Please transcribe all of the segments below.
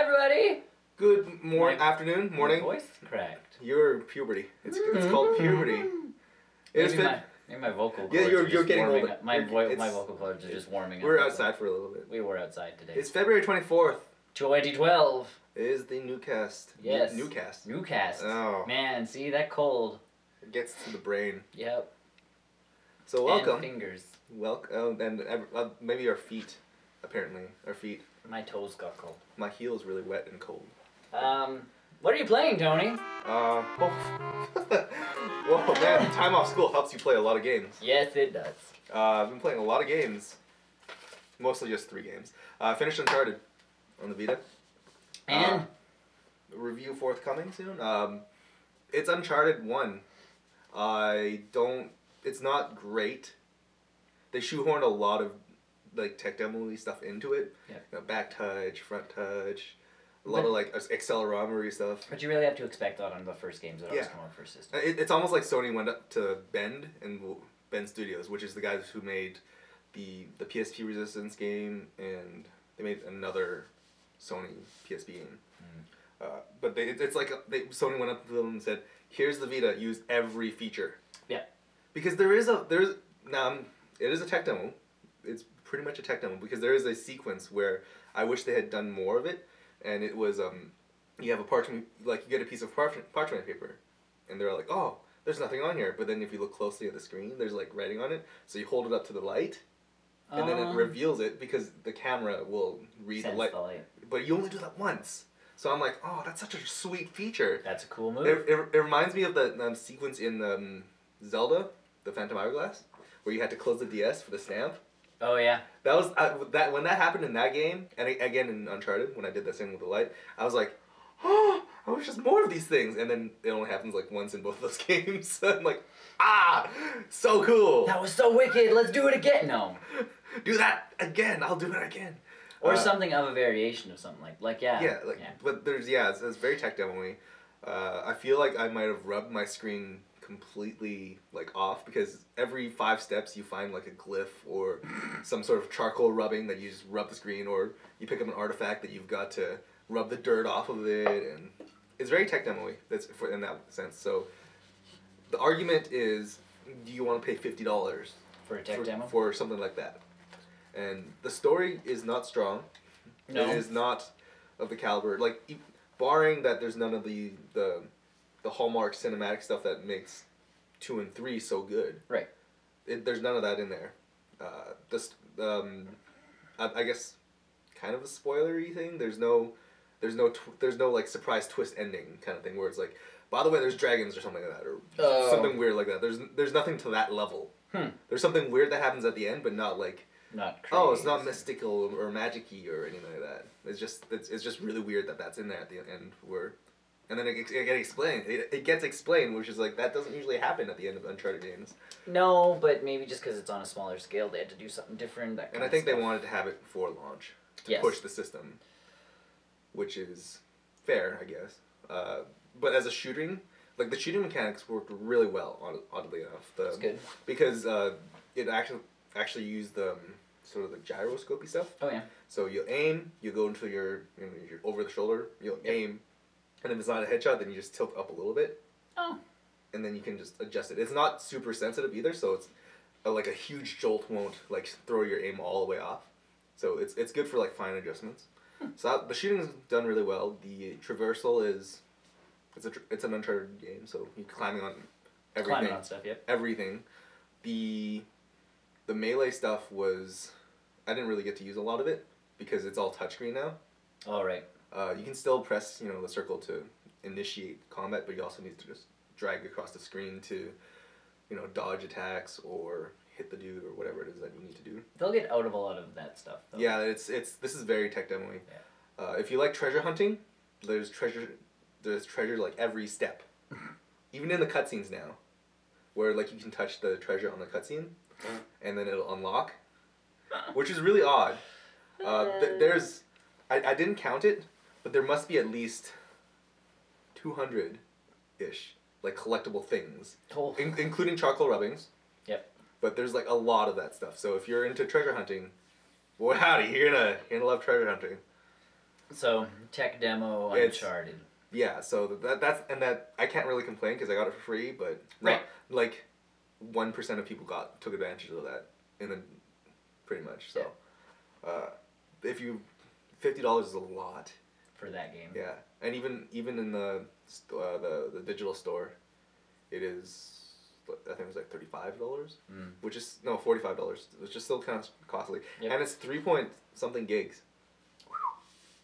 everybody! Good afternoon, morning. My voice cracked. You're puberty. It's called puberty. Maybe my vocal cords you're getting older. My vocal cords are just warming up. We're outside for a little bit. We were outside today. It's February 24th. 2012. It is the NewsCast. Yes. NewsCast. Oh. Man, see, that cold. It gets to the brain. Yep. So welcome. And fingers. Welcome. And maybe our feet, apparently. Our feet. My toes got cold. My heel's really wet and cold. What are you playing, Tony? Whoa, man, time off school helps you play a lot of games. Yes, it does. I've been playing a lot of games. Mostly just 3 games. Finished Uncharted on the Vita. And? Review forthcoming soon. It's Uncharted 1. It's not great. They shoehorned a lot of like tech demo stuff into it. Yeah. You know, back touch, front touch, a lot of like accelerometry stuff. But you really have to expect that on the first games that always come out first system. It's almost like Sony went up to Bend Studios, which is the guys who made the PSP Resistance game, and they made another Sony PSP game. But Sony went up to them and said, "Here's the Vita. Use every feature." Yeah. Because it is a tech demo. It's pretty much a tech demo because there is a sequence where I wish they had done more of it, and it was you have a parchment, like you get a piece of parchment paper, and they're like, "Oh, there's nothing on here," but then if you look closely at the screen, there's like writing on it, so you hold it up to the light, and then it reveals it because the camera will read the light. But you only do that once. So I'm like, oh, that's such a sweet feature. That's a cool move. It reminds me of the sequence in Zelda, the Phantom Hourglass, where you had to close the DS for the stamp. Oh yeah. That was when that happened in that game, and again in Uncharted when I did the same with the light, I was like, oh, I wish there's more of these things, and then it only happens like once in both those games. I'm like, so cool. That was so wicked. Let's do it again. No. Do that again. I'll do it again. Or something of a variation of something but it's very tech demo-y. I feel like I might have rubbed my screen completely like off because every 5 steps you find like a glyph or some sort of charcoal rubbing that you just rub the screen, or you pick up an artifact that you've got to rub the dirt off of it, and it's very tech demo-y. That's in that sense. So the argument is, do you want to pay $50 for a tech demo for something like that? And the story is not strong. No. It is not of the caliber, like, barring that there's none of the hallmark cinematic stuff that makes 2 and 3 so good. Right. There's none of that in there. I guess kind of a spoilery thing. There's no like surprise twist ending kind of thing where it's like, by the way, there's dragons or something like that, or something weird like that. There's nothing to that level. There's something weird that happens at the end, but not like, not crazy. Oh, it's not mystical or magic-y or anything like that. It's just really weird that that's in there at the end. And then it gets explained, which is like, that doesn't usually happen at the end of Uncharted games. No, but maybe just because it's on a smaller scale, they had to do something different. And I think they wanted to have it before launch to push the system, which is fair, I guess. But as a shooting, like the shooting mechanics worked really well, oddly enough. That's good. Because it actually used the sort of the gyroscopy stuff. Oh yeah. So you aim, you go into your over the shoulder, you'll aim, and if it's not a headshot, then you just tilt up a little bit. Oh. And then you can just adjust it. It's not super sensitive either, so it's like a huge jolt won't like throw your aim all the way off. So it's good for like fine adjustments. So the shooting is done really well. The traversal is it's an Uncharted game, so you're climbing on everything. Climbing on stuff, yep. Everything. The melee stuff was, I didn't really get to use a lot of it because it's all touchscreen now. All right. You can still press the circle to initiate combat, but you also need to just drag across the screen to dodge attacks or hit the dude or whatever it is that you need to do. They'll get out of a lot of that stuff, though. Yeah, this is very tech demo-y. Yeah. If you like treasure hunting, there's treasure like every step. Even in the cutscenes now, where like you can touch the treasure on the cutscene and then it'll unlock, which is really odd. I didn't count it, but there must be at least 200-ish like collectible things, including charcoal rubbings. Yep. But there's like a lot of that stuff. So if you're into treasure hunting, boy howdy, you're gonna love treasure hunting. So tech demo It's- Uncharted. Yeah, so that I can't really complain because I got it for free, but Right. like 1% of people took advantage of that, and then pretty much so. If you $50 is a lot For that game. Yeah, and even in the digital store, it is I think it was like $35, which is no $45, which is still kind of costly, and it's 3 point something gigs.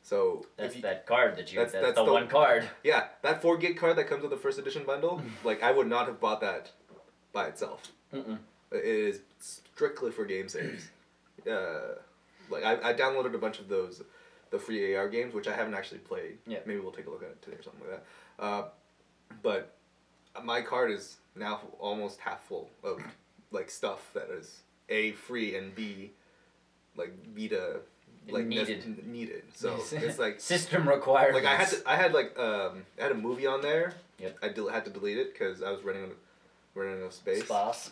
So that's that card that you. That's the the one card. Yeah, that 4 gig card that comes with the first edition bundle. Like I would not have bought that by itself. Mm-mm. It is strictly for game saves. Like I downloaded a bunch of those, the free AR games, which I haven't actually played. Yeah. Maybe we'll take a look at it today or something like that. But my card is now almost half full of like stuff that is A, free, and B, like Vita, like needed. So it's like system requirements. Like I had a movie on there. Yep. I had to delete it because I was running out of space. Spas.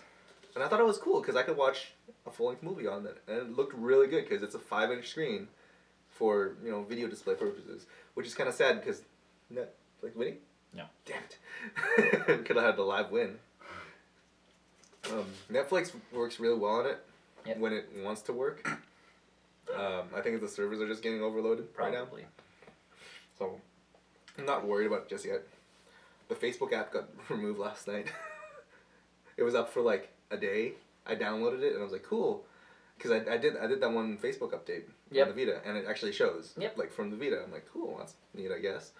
And I thought it was cool because I could watch a full-length movie on that, and it looked really good because it's a 5-inch screen for video display purposes, which is kind of sad because Netflix winning. No. Damn it. Could have had the live win. Netflix works really well on it when it wants to work. I think the servers are just getting overloaded right now. So I'm not worried about it just yet. The Facebook app got removed last night. It was up for like a day. I downloaded it and I was like, cool. Because I did that one Facebook update on the Vita, and it actually shows like from the Vita. I'm like, cool, that's neat, I guess.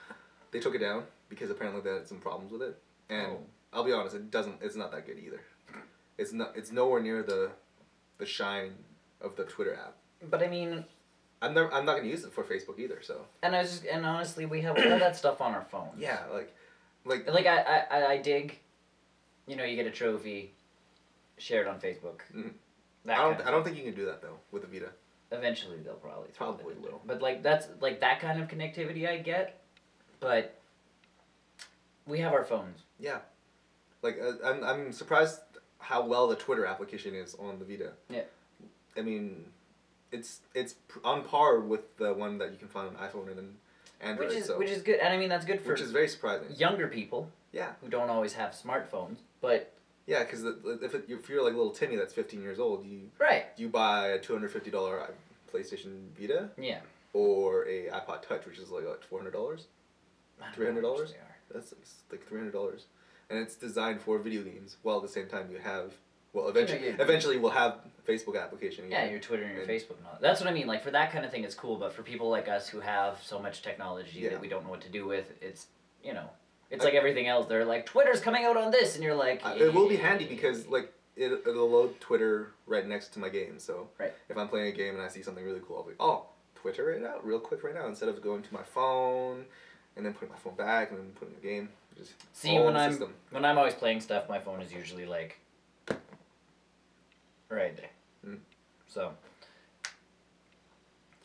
They took it down because apparently they had some problems with it, and I'll be honest, it's not that good either. It's nowhere near the shine of the Twitter app. But I mean, I'm not gonna use it for Facebook either. So. And honestly, we have all that stuff on our phones. Yeah, like I dig. You get a trophy, shared on Facebook. Mm-hmm. I don't think you can do that though with the Vita. Eventually, they'll probably will. But that's that kind of connectivity I get, but we have our phones. Yeah, like I'm surprised how well the Twitter application is on the Vita. Yeah. I mean, it's on par with the one that you can find on iPhone and Android. Which is good, and I mean that's good for which is very surprising. Younger people. Yeah. Who don't always have smartphones, but. Yeah, because if you're like a little Timmy that's 15 years old, you buy a $250 PlayStation Vita. Yeah. Or a iPod Touch, which is like what, $400, $300. That's like $300, and it's designed for video games. While at the same time you have eventually we'll have Facebook application. Yeah, your Twitter and your Facebook and all. That's what I mean. Like for that kind of thing, it's cool. But for people like us who have so much technology that we don't know what to do with, it's It's like everything else. They're like, Twitter's coming out on this, and you're like... It will be handy because, like, it'll load Twitter right next to my game. So if I'm playing a game and I see something really cool, I'll be like, oh, Twitter it out real quick right now, instead of going to my phone and then putting my phone back and then putting the game. Just see, when I'm always playing stuff, my phone is usually, like, right there. Mm. So...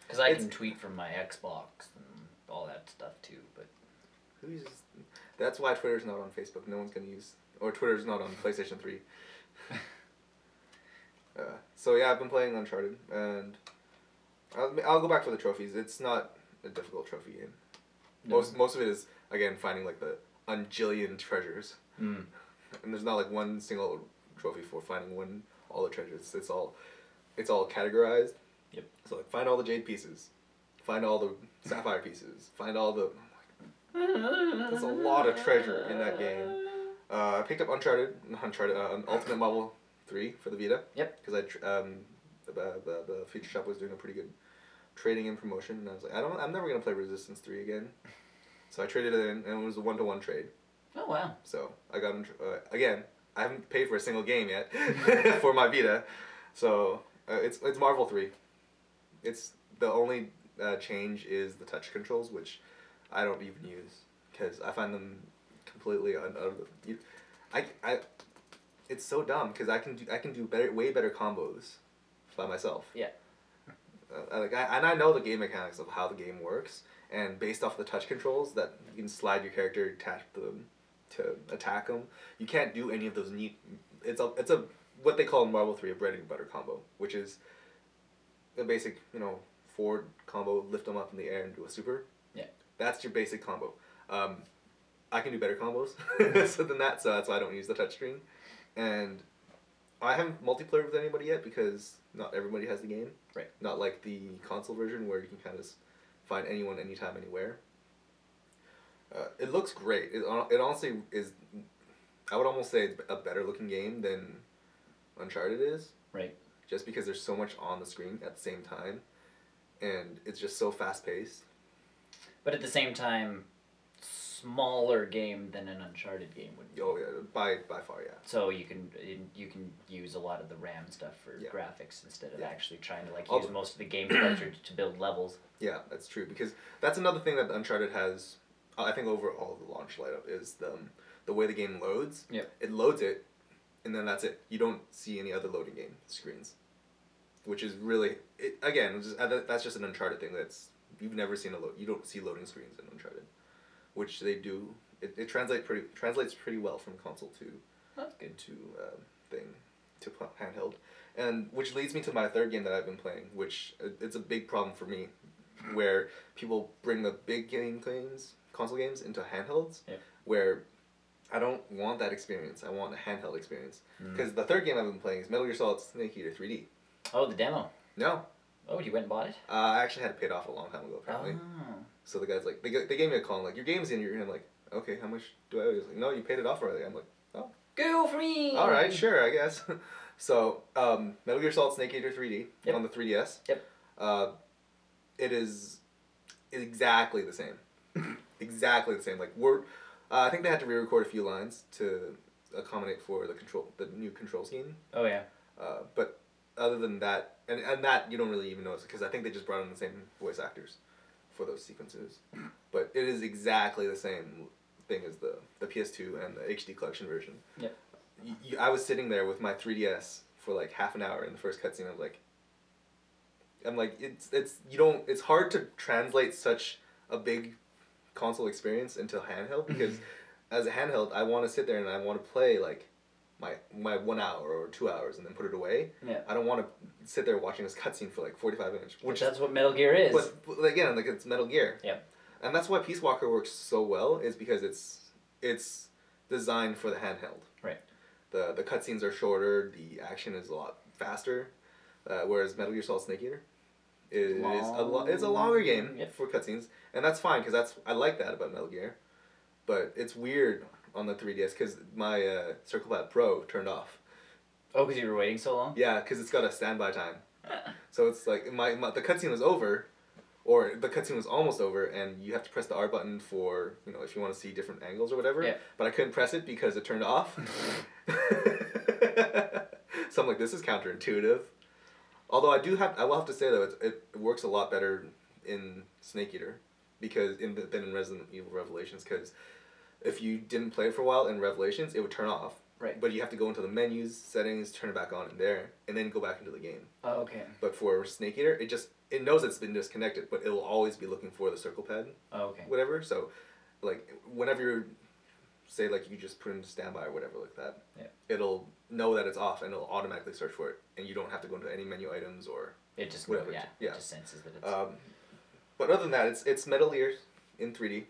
Because I can tweet from my Xbox and all that stuff, too, but... That's why Twitter's not on Facebook. No one's going to use... Or Twitter's not on PlayStation 3. So yeah, I've been playing Uncharted, and I'll go back for the trophies. It's not a difficult trophy game. No. Most of it is, again, finding like the unjillion treasures. Mm. And there's not like one single trophy for finding all the treasures. It's all categorized. Yep. So like, find all the jade pieces, find all the sapphire pieces, find all the... There's a lot of treasure in that game. I picked up Uncharted, Ultimate Marvel 3 for the Vita. Yep. Because the Future Shop was doing a pretty good trading and promotion, and I was like, I'm never gonna play Resistance 3 again. So I traded it in, and it was a 1-to-1 trade. Oh wow. So I got again. I haven't paid for a single game yet for my Vita, so it's Marvel 3. It's the only change is the touch controls, which I don't even use because I find them completely it's so dumb because I can do way better combos by myself. Yeah. I know the game mechanics of how the game works, and based off the touch controls that you can slide your character, tap them to attack them. You can't do any of those neat. It's a what they call in Marvel 3 a bread and butter combo, which is a basic forward combo, lift them up in the air and do a super. Yeah. That's your basic combo. I can do better combos than that, so that's why I don't use the touchscreen. And I haven't multiplayer with anybody yet because not everybody has the game. Right. Not like the console version where you can kind of find anyone, anytime, anywhere. It looks great. It honestly is, I would almost say it's a better looking game than Uncharted is. Right. Just because there's so much on the screen at the same time. And it's just so fast paced. But at the same time, smaller game than an Uncharted game would be. Oh yeah, by far, yeah. So you can use a lot of the RAM stuff for graphics instead of actually trying to use most of the game cartridge to build levels. Yeah, that's true, because that's another thing that Uncharted has, I think, over all the launch lineup is the way the game loads. Yeah. It loads it, and then that's it. You don't see any other loading game screens, which is really that's just an Uncharted thing. You've never seen you don't see loading screens in Uncharted, which they do. It translates pretty well from console to that's good to handheld, and which leads me to my third game that I've been playing, which it's a big problem for me, where people bring the big console games into handhelds, where I don't want that experience. I want a handheld experience, because the third game I've been playing is Metal Gear Solid Snake Eater 3D. Oh, the demo. No. Oh, you went and bought it? I actually had it paid off a long time ago, apparently. Oh. So the guy's like, they gave me a call, like, your game's in here. And I'm like, okay, how much do I owe you? He's like, no, you paid it off already. I'm like, oh. Go for me! Alright, sure, I guess. So, Metal Gear Solid Snake Eater 3D on the 3DS. Yep. It is exactly the same. Exactly the same. Like, I think they had to re-record a few lines to accommodate for the new control scheme. Oh, yeah. But other than that, and that you don't really even notice, because I think they just brought in the same voice actors for those sequences. But it is exactly the same thing as the PS2 and the HD collection version. Yep. I was sitting there with my 3DS for like half an hour in the first cutscene. I'm like, it's hard to translate such a big console experience into handheld, because as a handheld, I want to sit there and I want to play like my 1 hour or 2 hours and then put it away. Yeah. I don't want to sit there watching this cutscene for like 45 minutes. That's what Metal Gear is. But again, like, it's Metal Gear. Yeah. And that's why Peace Walker works so well, is because it's designed for the handheld. Right. The cutscenes are shorter, the action is a lot faster, whereas Metal Gear Solid Snake Eater it's a longer game for cutscenes, and that's fine, because I like that about Metal Gear. But it's weird on the 3DS because my Circle Pad Pro turned off. Oh, because you were waiting so long? Yeah, because it's got a standby time. So it's like the cutscene was over, or the cutscene was almost over, and you have to press the R button for, if you want to see different angles or whatever. Yeah. But I couldn't press it because it turned off. So I'm like, this is counterintuitive. Although I will have to say though, it works a lot better in Snake Eater than in Resident Evil Revelations, because if you didn't play it for a while in Revelations, it would turn off. Right. But you have to go into the menus, settings, turn it back on in there, and then go back into the game. Oh, okay. But for Snake Eater, it knows it's been disconnected, but it will always be looking for the circle pad. Oh, okay. Whatever. So, like, whenever you say, like, you just put in standby or whatever like that, it'll know that it's off, and it'll automatically search for it, and you don't have to go into any menu items or it just whatever. It just senses that it's... but other than that, it's Metal Gear in 3D.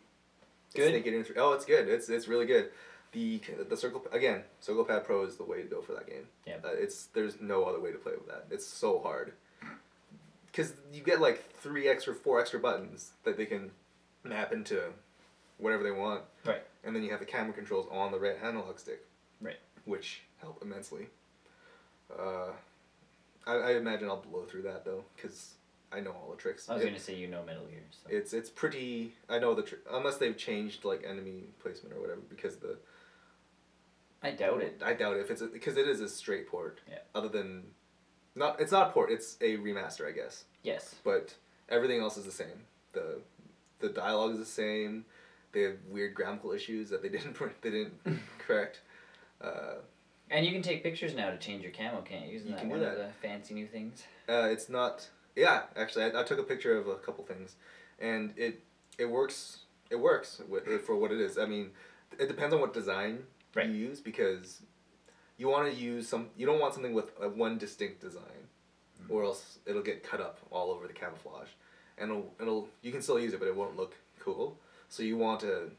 Good. Snake Eater in 3D. Oh, it's good. It's really good. The Circle Pad Pro is the way to go for that game. Yeah. There's no other way to play with that. It's so hard. Because you get like 4 extra buttons that they can map into whatever they want. Right. And then you have the camera controls on the right analog stick. Right. Which help immensely. I imagine I'll blow through that though, because I know all the tricks. I was going to say Metal Gear. So. It's pretty... I know the trick, unless they've changed like enemy placement or whatever, because I doubt it. I doubt it, because it is a straight port. Yeah. Other than... It's not a port, it's a remaster, I guess. Yes. But everything else is the same. The dialogue is the same. They have weird grammatical issues that they didn't correct. And you can take pictures now to change your camo, can't you? Isn't that one of the fancy new things? It's not... Yeah, actually, I took a picture of a couple things, and it works. It works for what it is. I mean, it depends on what design you use, because you want to use you don't want something with one distinct design, or else it'll get cut up all over the camouflage, and you can still use it, but it won't look cool. So you want to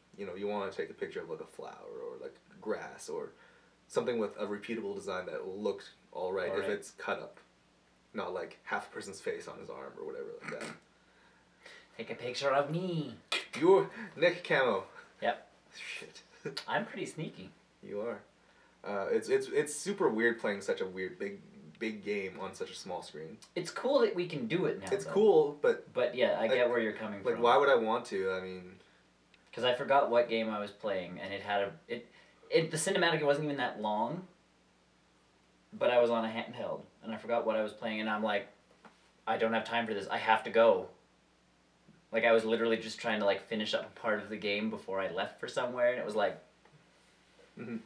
take a picture of like a flower or like grass or something with a repeatable design that will look all right if it's cut up, not like half a person's face on his arm or whatever like that. Take a picture of me. You're Nick Camo. Yep. Shit. I'm pretty sneaky. You are. It's super weird playing such a weird big game on such a small screen. It's cool that we can do it now. It's cool, but yeah, I get where you're coming from. Like, why would I want to? I mean, because I forgot what game I was playing, and it had the cinematic. It wasn't even that long, but I was on a handheld, and I forgot what I was playing, and I'm like, I don't have time for this. I have to go. Like, I was literally just trying to like finish up a part of the game before I left for somewhere, and it was like. Mm-hmm.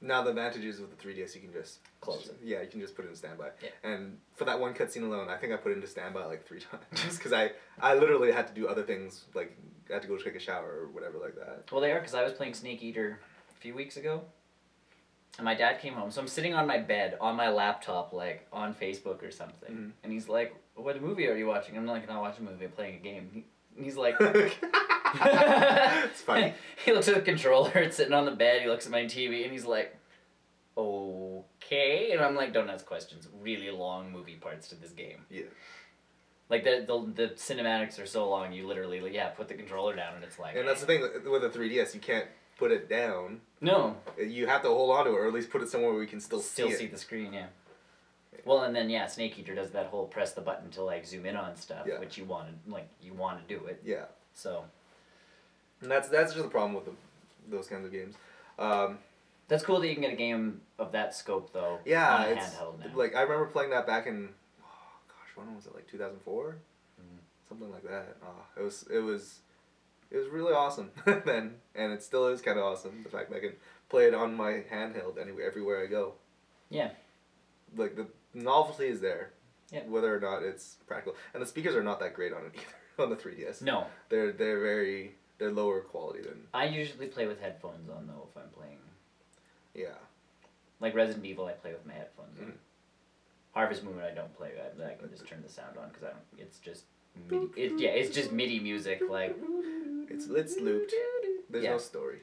Now the advantage is with the 3DS, you can just close it. Yeah, you can just put it in standby. Yeah. And for that one cutscene alone, I think I put it into standby like 3 times because I literally had to do other things, like I had to go take a shower or whatever like that. Well, they are, because I was playing Snake Eater a few weeks ago, and my dad came home, so I'm sitting on my bed on my laptop, like on Facebook or something, and he's like, "What movie are you watching?" I'm like, "I'm not watching a movie. I'm playing a game." He's like. It's funny. He looks at the controller, it's sitting on the bed, he looks at my TV, and he's like, okay. And I'm like, don't ask questions. Really long movie parts to this game. Yeah. Like, the cinematics are so long, you literally, put the controller down, and it's like... And that's the thing, with a 3DS, you can't put it down. No. You have to hold on to it, or at least put it somewhere where we can still see it. Still see the screen, yeah. Well, and then, Snake Eater does that whole press the button to, like, zoom in on stuff, which you want to do it. Yeah. So... And that's just the problem with those kinds of games. That's cool that you can get a game of that scope, though. Yeah, on a it's handheld now. like I remember playing that back in, when was it? Like 2004, something like that. It was really awesome then, and it still is kind of awesome. The fact that I can play it on my handheld everywhere I go. Yeah. Like the novelty is there. Yeah. Whether or not it's practical, and the speakers are not that great on it either on the 3DS. No. They're lower quality than... I usually play with headphones on, though, if I'm playing. Yeah. Like Resident Evil, I play with my headphones on. Harvest Moon, I don't play. I can just turn the sound on, because it's just MIDI. It's just MIDI music, like... It's looped. There's no story.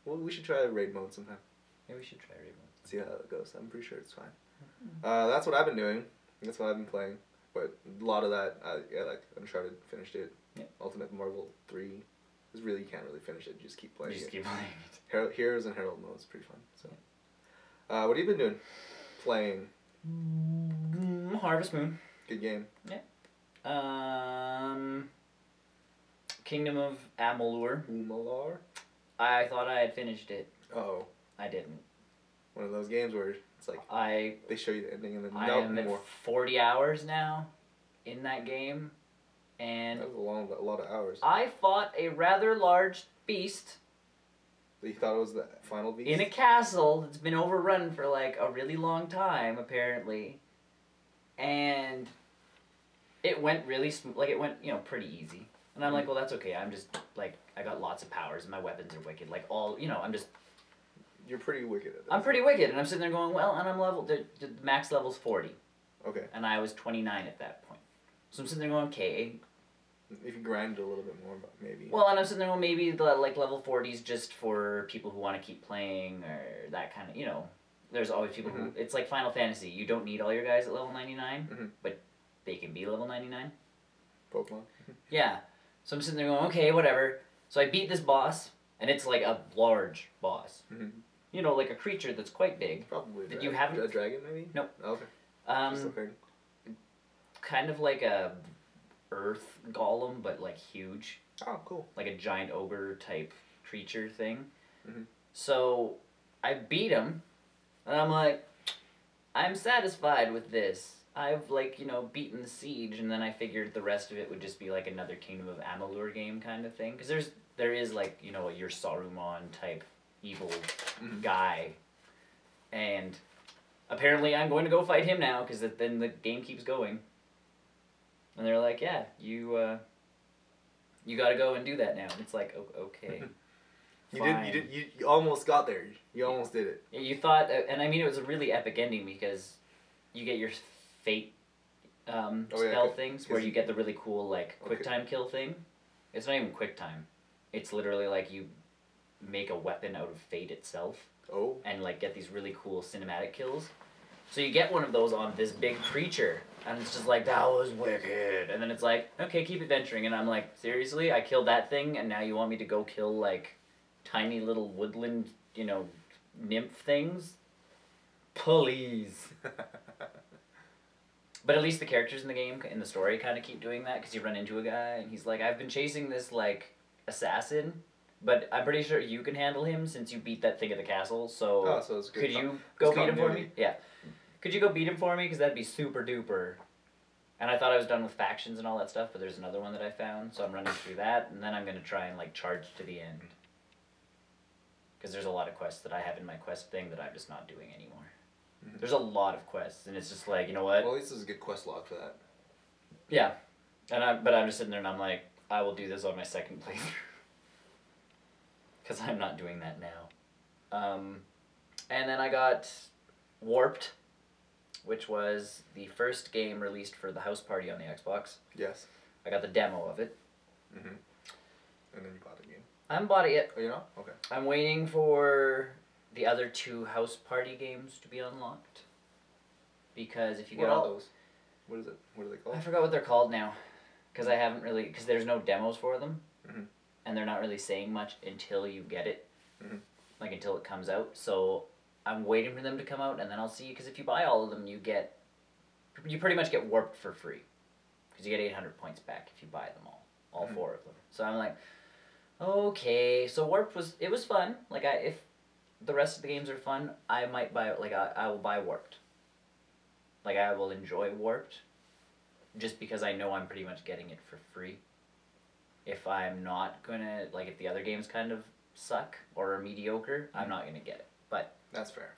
Well, we should try raid mode sometime. Yeah, we should try raid mode. See how it goes. I'm pretty sure it's fine. That's what I've been doing. That's what I've been playing. But a lot of that, like Uncharted, finished it. Yeah. Ultimate Marvel 3... Really, you can't really finish it. You just keep playing Keep playing it. Heroes and Herald mode is pretty fun. So, what have you been doing? Playing. Harvest Moon. Good game. Yeah. Kingdom of Amalur. Umalar? I thought I had finished it. Oh. I didn't. One of those games where it's like they show you the ending and then I am at 40 hours now in that game. And that was a lot of hours. I fought a rather large beast. You thought it was the final beast? In a castle that's been overrun for like a really long time, apparently. And it went really it went, pretty easy. And I'm like, well, that's okay. I'm just, like, I got lots of powers and my weapons are wicked. Like, I'm just... You're pretty wicked at this. I'm pretty wicked. And I'm sitting there going, well, and I'm level... The max level's 40. Okay. And I was 29 at that point. So I'm sitting there going, okay. If you grind a little bit more, maybe. Well, and I'm sitting there going, maybe level 40's just for people who want to keep playing or that kind of, There's always people who... It's like Final Fantasy. You don't need all your guys at level 99, but they can be level 99. Pokemon. Yeah. So I'm sitting there going, okay, whatever. So I beat this boss, and it's like a large boss. Like a creature that's quite big. Probably that you haven't... A dragon, maybe? Nope. Oh, okay. Just looking. Kind of like a earth golem, but like huge. Oh, cool. Like a giant ogre type creature thing. So I beat him, and I'm like, I'm satisfied with this. I've beaten the siege, and then I figured the rest of it would just be like another Kingdom of Amalur game kind of thing. Because there is your Saruman type evil guy, and apparently I'm going to go fight him now because then the game keeps going. And they're like, yeah, you got to go and do that now. And it's like, okay. You almost got there. You almost did it. You thought, and I mean, it was a really epic ending because you get your fate spell things where you get the really cool like quick time kill thing. It's not even quick time. It's literally like you make a weapon out of fate itself. Oh. And like get these really cool cinematic kills. So you get one of those on this big creature, and it's just like, that was wicked. And then it's like, okay, keep adventuring. And I'm like, seriously? I killed that thing, and now you want me to go kill, like, tiny little woodland, nymph things? Please. But at least the characters in the game, in the story, kind of keep doing that, because you run into a guy, and he's like, I've been chasing this, like, assassin, but I'm pretty sure you can handle him since you beat that thing at the castle, so, it's good. Could you go beat him for me? Yeah. Could you go beat him for me? Because that'd be super duper. And I thought I was done with factions and all that stuff, but there's another one that I found, so I'm running through that, and then I'm going to try and, like, charge to the end. Because there's a lot of quests that I have in my quest thing that I'm just not doing anymore. Mm-hmm. There's a lot of quests, and it's just like, you know what? Well, at least there's a good quest log for that. Yeah. But I'm just sitting there and I'm like, I will do this on my second playthrough. Because I'm not doing that now. And then I got Warped, which was the first game released for the house party on the Xbox. Yes. I got the demo of it. Mm-hmm. And then you bought the game. I haven't bought it yet. Oh, you're not? Okay. I'm waiting for the other 2 house party games to be unlocked. Because if you get all... What are those? What is it? What are they called? I forgot what they're called now. Because I haven't really... Because there's no demos for them. Mm-hmm. And they're not really saying much until you get it. Mm-hmm. Like, until it comes out. So... I'm waiting for them to come out, and then I'll see, because if you buy all of them, you pretty much get Warped for free. Because you get 800 points back if you buy them all mm-hmm. 4 of them. So I'm like, okay, so Warped was fun. Like, if the rest of the games are fun, I might buy, like, I will buy Warped. Like, I will enjoy Warped, just because I know I'm pretty much getting it for free. If I'm not gonna, like, if the other games kind of suck or are mediocre, I'm not gonna get it. But that's fair.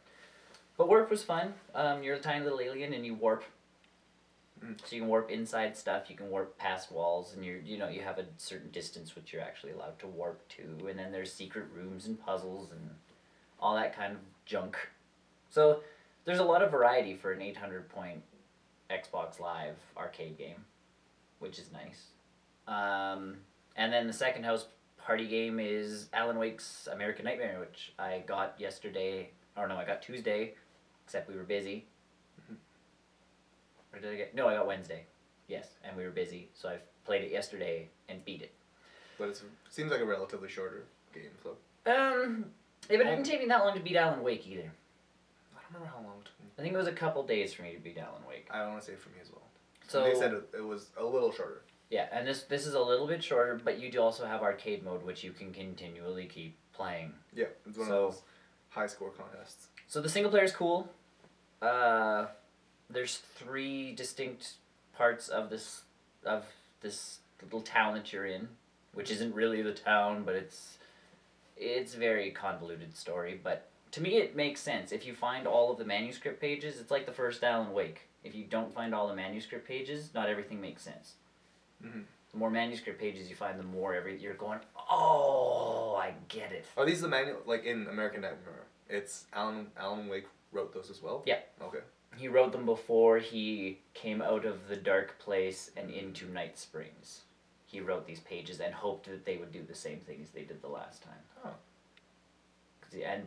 But Warp was fun. You're a tiny little alien and you warp. Mm. So you can warp inside stuff, you can warp past walls, and you have a certain distance which you're actually allowed to warp to, and then there's secret rooms and puzzles and all that kind of junk. So there's a lot of variety for an 800 point Xbox Live arcade game, which is nice. And then the second house party game is Alan Wake's American Nightmare, which I got yesterday, or no, I got Tuesday, except we were busy. Mm-hmm. Or did I get, no, I got Wednesday, yes, and we were busy, so I played it yesterday and beat it. But it seems like a relatively shorter game, so. Yeah, but it didn't take me that long to beat Alan Wake either. I don't remember how long it took me. I think it was a couple days for me to beat Alan Wake. I want to say for me as well. So they said it was a little shorter. Yeah, and this is a little bit shorter, but you do also have arcade mode, which you can continually keep playing. Yeah, it's one of those high score contests. So the single player is cool. There's 3 distinct parts of this little town that you're in, which isn't really the town, but it's a very convoluted story. But to me, it makes sense. If you find all of the manuscript pages, it's like the first Alan Wake. If you don't find all the manuscript pages, not everything makes sense. Mm-hmm. The more manuscript pages you find, the more you're going, oh, I get it. Are these the manual, like in American Nightmare? It's Alan Wake wrote those as well? Yeah. Okay. He wrote them before he came out of the dark place and into Night Springs. He wrote these pages and hoped that they would do the same thing as they did the last time. Oh.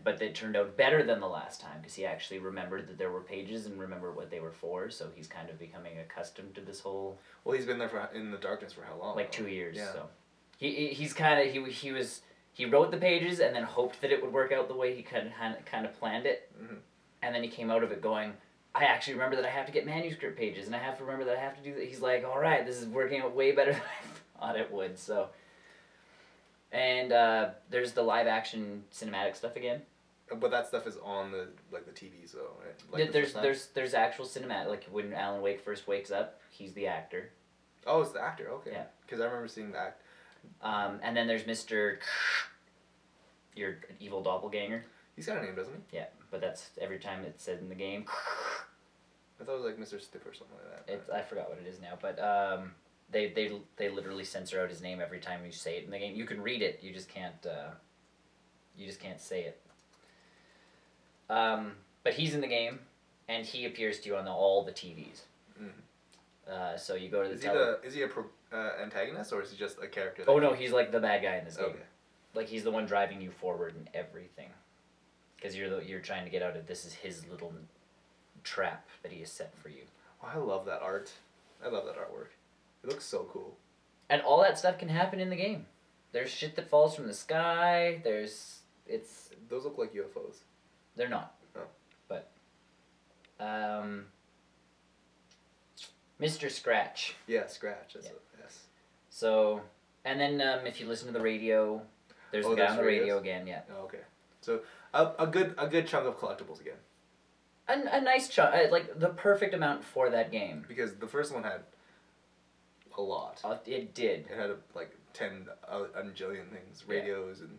But they turned out better than the last time because he actually remembered that there were pages and remembered what they were for, so he's kind of becoming accustomed to this whole... Well, he's been there in the darkness for how long? Like 2 years, yeah. So... He's kind of... He wrote the pages and then hoped that it would work out the way he kind of planned it. Mm-hmm. And then he came out of it going, I actually remember that I have to get manuscript pages and I have to remember that I have to do that. He's like, all right, this is working out way better than I thought it would, so... And there's the live action cinematic stuff again. But that stuff is on the TVs though, right? Like there's actual cinematic. Like when Alan Wake first wakes up, he's the actor. Oh, it's the actor. Okay. Yeah. Because I remember seeing that. And then there's Mr. Your evil doppelganger. He's got a name, doesn't he? Yeah, but that's every time it's said in the game. I thought it was like Mr. Stiff or something like that. I forgot what it is now, but they literally censor out his name every time you say it in the game. You can read it, you just can't say it. But he's in the game, and he appears to you on all the TVs. Mm-hmm. So you go to the Is he a antagonist, or is he just a character? Oh no, he's like the bad guy in this game. Okay. Like he's the one driving you forward in everything, because you're trying to get out of this is his little trap that he has set for you. Oh, I love that art. I love that artwork. It looks so cool. And all that stuff can happen in the game. There's shit that falls from the sky. Those look like UFOs. They're not. Oh. But Mr. Scratch. Yeah, Scratch. Yes. So, and then if you listen to the radio, there's the guy on the radio again. Yeah. Oh, okay. So a good chunk of collectibles again. A nice chunk, like the perfect amount for that game. Because the first one had a lot. It did. It had like 10 ujillion things, radios and.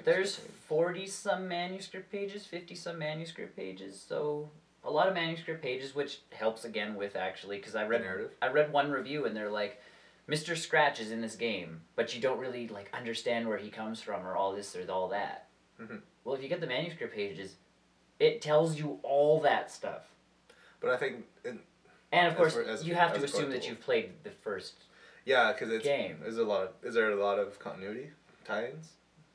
There's 40-some manuscript pages, 50-some manuscript pages, so a lot of manuscript pages, which helps again with actually, because I read one review and they're like, Mr. Scratch is in this game, but you don't really like understand where he comes from or all this or all that. Mm-hmm. Well, if you get the manuscript pages, it tells you all that stuff. But I think, and of course, you have to assume that you've played the first. Yeah, because it's game. Is there a lot of continuity tie-ins?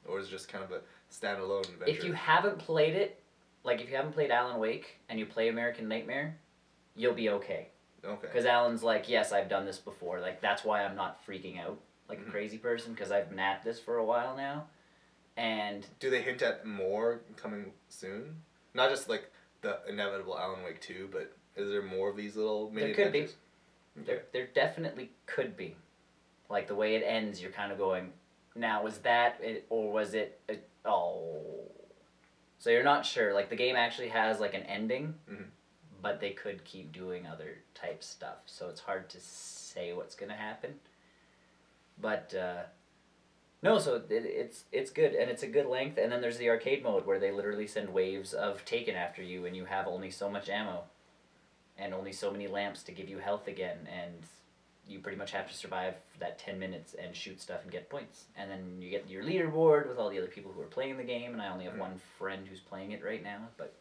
Or is it just kind of a standalone adventure? If you haven't played it, like if you haven't played Alan Wake and you play American Nightmare, you'll be okay. Okay. Because Alan's like, yes, I've done this before. Like that's why I'm not freaking out like a crazy person, because I've been at this for a while now. And do they hint at more coming soon? Not just like the inevitable Alan Wake 2, but is there more of these little mini adventures? There could be. There definitely could be. Like the way it ends, you're kind of going, now, was that it, or was it... oh. So you're not sure. Like, the game actually has, like, an ending, but they could keep doing other type stuff. So it's hard to say what's going to happen. But, no, so it's good, and it's a good length. And then there's the arcade mode, where they literally send waves of Taken after you, and you have only so much ammo. And only so many lamps to give you health again, and... you pretty much have to survive that 10 minutes and shoot stuff and get points. And then you get your leaderboard with all the other people who are playing the game, and I only have one friend who's playing it right now, but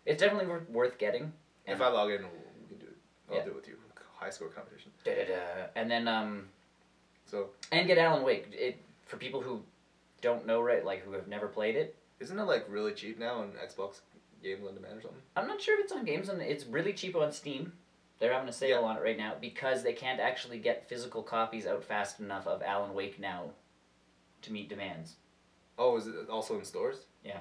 it's definitely worth getting. And if I log in, we can do it. I'll do it with you. High score competition. And then, so... and get Alan Wake. For people who don't know, right, like, who have never played it. Isn't it, like, really cheap now on Xbox Games on Demand or something? I'm not sure if it's on Games on... It's really cheap on Steam. They're having a sale on it right now because they can't actually get physical copies out fast enough of Alan Wake now to meet demands. Oh, is it also in stores? Yeah.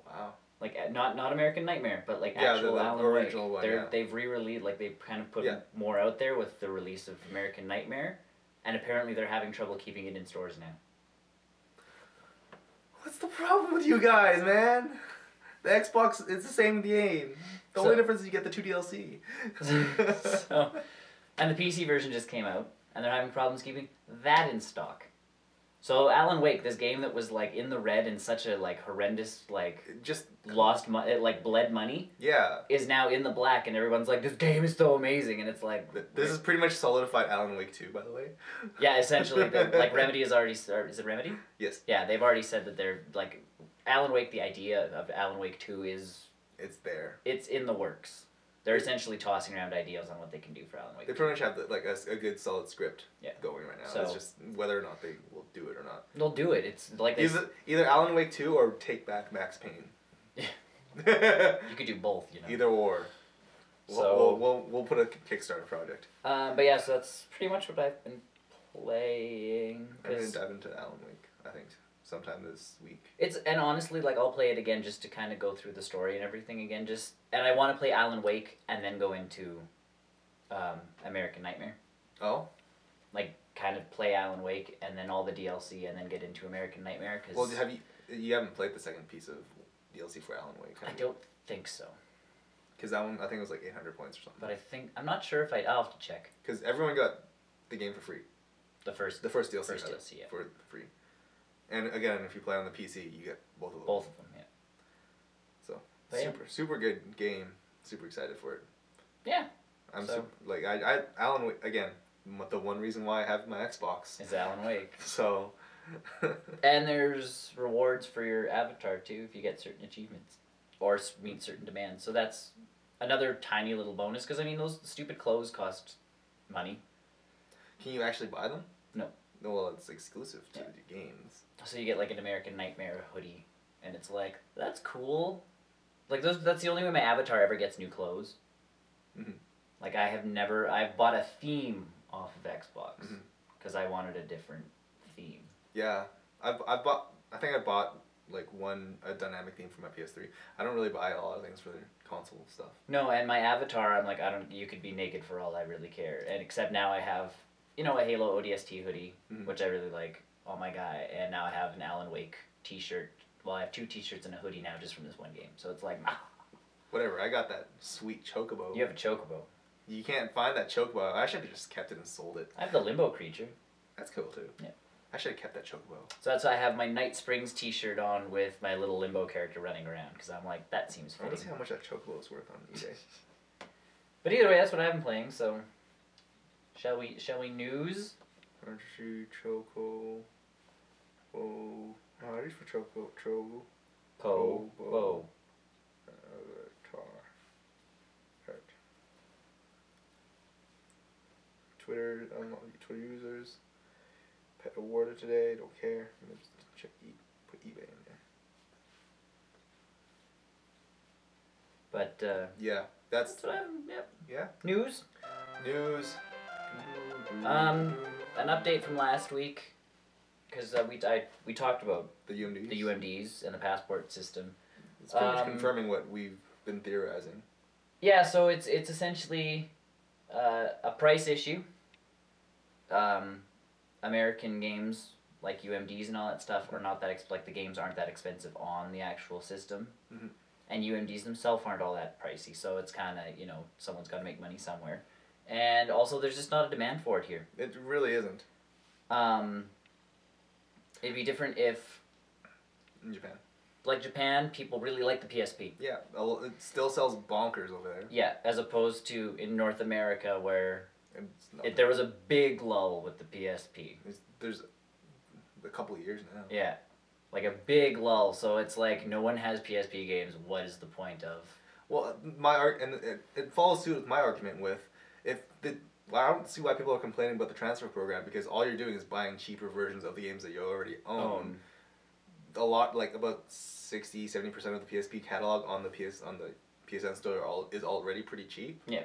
Wow. Like, not American Nightmare, but like actual Alan original Wake. One, They've re-released, like they've kind of put more out there with the release of American Nightmare, and apparently they're having trouble keeping it in stores now. What's the problem with you guys, man? The Xbox, it's the same game. The only difference is you get the 2 DLC. And the PC version just came out, and they're having problems keeping that in stock. So Alan Wake, this game that was like in the red and such a like horrendous like just lost like bled money. Yeah. Is now in the black, and everyone's like, this game is so amazing, and it's like this is pretty much solidified Alan Wake 2, by the way. Yeah, essentially, like Remedy has already started. Is it Remedy? Yes. Yeah, they've already said that they're like Alan Wake. The idea of Alan Wake 2 is it's there. It's in the works. They're essentially tossing around ideas on what they can do for Alan Wake. They pretty much have like a good solid script going right now. So, it's just whether or not they will do it or not. They'll do it. It's like either Alan Wake 2 or take back Max Payne. You could do both, you know. Either or. We'll put a Kickstarter project. But yeah, so that's pretty much what I've been playing. I'm gonna dive into Alan Wake, I think, sometime this week. And honestly, like I'll play it again just to kind of go through the story and everything again. And I want to play Alan Wake and then go into American Nightmare. Oh. Like kind of play Alan Wake and then all the DLC and then get into American Nightmare. Well, you haven't played the second piece of DLC for Alan Wake? I don't think so. Because that one, I think it was like 800 points or something. But I'm not sure if I'll have to check. Because everyone got the game for free. The first DLC. DLC, for free. And again, if you play on the PC, you get both of them. Both of them, yeah. So, super good game. Super excited for it. Yeah. Alan Wake, again, the one reason why I have my Xbox. Is Alan Wake. So. And there's rewards for your avatar, too, if you get certain achievements. Or meet certain demands. So that's another tiny little bonus, because I mean, those stupid clothes cost money. Can you actually buy them? No. No, well, it's exclusive to the games. So you get like an American Nightmare hoodie, and it's like, that's cool. Like that's the only way my avatar ever gets new clothes. Mm-hmm. Like I've bought a theme off of Xbox because I wanted a different theme. Yeah, I think I bought like a dynamic theme for my PS3. I don't really buy a lot of things for the console stuff. No, and my avatar, I'm like, you could be naked for all I really care. And except now I have, a Halo ODST hoodie, which I really like on my guy, and now I have an Alan Wake t-shirt. Well, I have 2 t-shirts and a hoodie now just from this one game. So it's like, whatever. I got that sweet chocobo. You have a chocobo. You can't find that chocobo. I should have just kept it and sold it. I have the limbo creature. That's cool too. Yeah. I should have kept that chocobo. So that's why I have my Night Springs t-shirt on with my little limbo character running around, because I'm like, that seems fitting. I want to see how much that chocobo is worth on eBay. But either way, that's what I've been playing, so shall we news? Country choco. Oh, how is for choco? Choco. Whoa. Twitter users. Pet awarded today. Don't care. I'm gonna just check put eBay in there. But yeah, that's what I'm. Yep. Yeah. News. An update from last week, because we talked about the UMDs. The UMDs and the passport system. It's pretty much confirming what we've been theorizing. Yeah, so it's essentially a price issue. American games like UMDs and all that stuff are not that like the games aren't that expensive on the actual system, and UMDs themselves aren't all that pricey. So it's kind of someone's got to make money somewhere, and also there's just not a demand for it here. It really isn't. It'd be different if in Japan. Like Japan, people really like the PSP. Yeah, it still sells bonkers over there. Yeah, as opposed to in North America where there was a big lull with the PSP. There's a couple of years now. Yeah, like a big lull. So it's like no one has PSP games. What is the point of? Well, it follows suit with my argument with I don't see why people are complaining about the transfer program, because all you're doing is buying cheaper versions of the games that you already own. A lot, like about 60-70% of the PSP catalog on the PSN store is already pretty cheap. Yeah.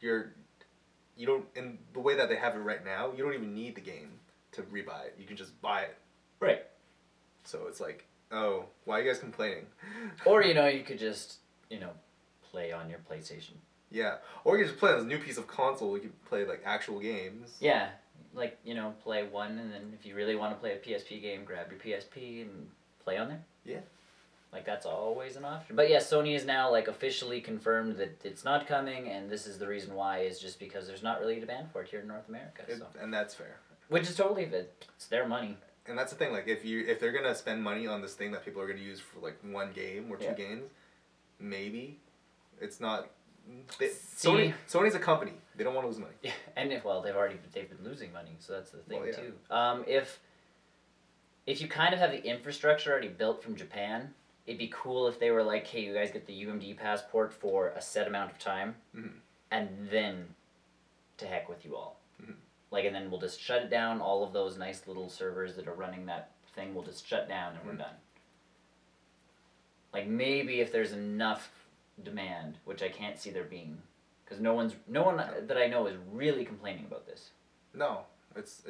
You don't, in the way that they have it right now, you don't even need the game to rebuy it. You can just buy it. Right. So it's like, oh, why are you guys complaining? Or you could just play on your PlayStation. Yeah, or you just play on this new piece of console. You can play like actual games. Yeah, like play one, and then if you really want to play a PSP game, grab your PSP and play on there. Yeah. Like that's always an option. But yeah, Sony has now like officially confirmed that it's not coming, and this is the reason why is just because there's not really a demand for it here in North America. And that's fair. Which is totally it's their money. And that's the thing. Like if they're gonna spend money on this thing that people are gonna use for like one game or two games, maybe it's not. Sony's a company. They don't want to lose money. Yeah, and they've been losing money, so that's the thing too. If you kind of have the infrastructure already built from Japan, it'd be cool if they were like, hey, you guys get the UMD passport for a set amount of time, and then to heck with you all. Like, and then we'll just shut it down. All of those nice little servers that are running that thing will just shut down, and we're done. Like maybe if there's enough demand, which I can't see there being, because no one that I know is really complaining about this. No, it's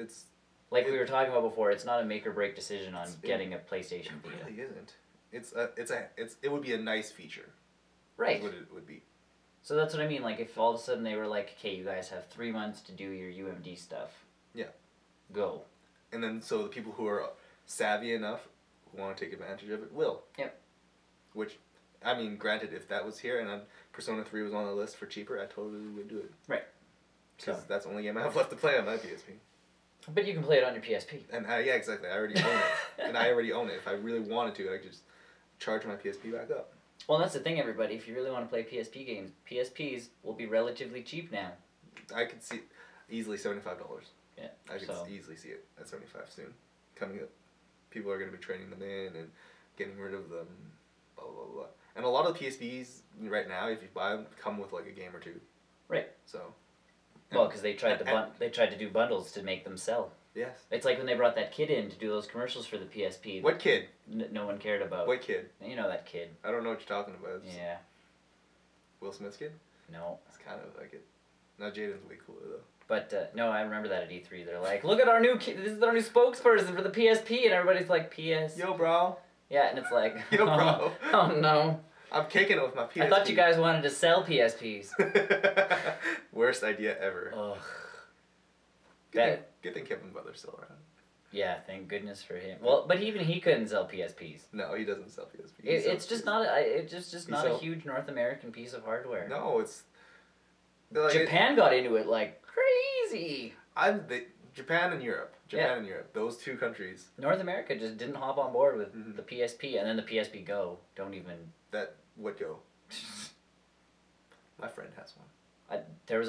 like we were talking about before. It's not a make or break decision on getting a PlayStation Vita. It really isn't. It would be a nice feature. Right. What it would be. So that's what I mean. Like if all of a sudden they were like, okay, you guys have 3 months to do your UMD stuff. Yeah. Go. And then so the people who are savvy enough who want to take advantage of it will. Yep. Which, I mean, granted, if that was here and Persona 3 was on the list for cheaper, I totally would do it. Right. Because that's the only game I have left to play on my PSP. But you can play it on your PSP. And yeah, exactly. I already own it. And I already own it. If I really wanted to, I could just charge my PSP back up. Well, that's the thing, everybody. If you really want to play PSP games, PSPs will be relatively cheap now. I could see easily $75. Yeah. I could easily see it at $75 soon. Coming up. People are going to be trading them in and getting rid of them. blah blah blah. And a lot of the PSPs right now, if you buy them, come with like a game or two. Right. So. Well, because they tried to do bundles to make them sell. Yes. It's like when they brought that kid in to do those commercials for the PSP. What kid? No one cared about. What kid? You know that kid. I don't know what you're talking about. Yeah. Will Smith's kid? No. It's kind of like it. Now Jaden's way cooler though. But no, I remember that at E3. They're like, look at our new kid. This is our new spokesperson for the PSP, and everybody's like, PS. Yo, bro. Yeah, and it's like, yo, bro. Oh no. I'm kicking it with my PSP. I thought you guys wanted to sell PSPs. Worst idea ever. Ugh. Good thing Kevin Butler's still around. Yeah, thank goodness for him. Well, but even he couldn't sell PSPs. No, he doesn't sell PSPs. It's just not a huge North American piece of hardware. No, it's like Japan got into it like crazy. Japan and Europe. And Europe. Those two countries. North America just didn't hop on board with the PSP, and then the PSP Go. Don't even. That would go. My friend has one. There was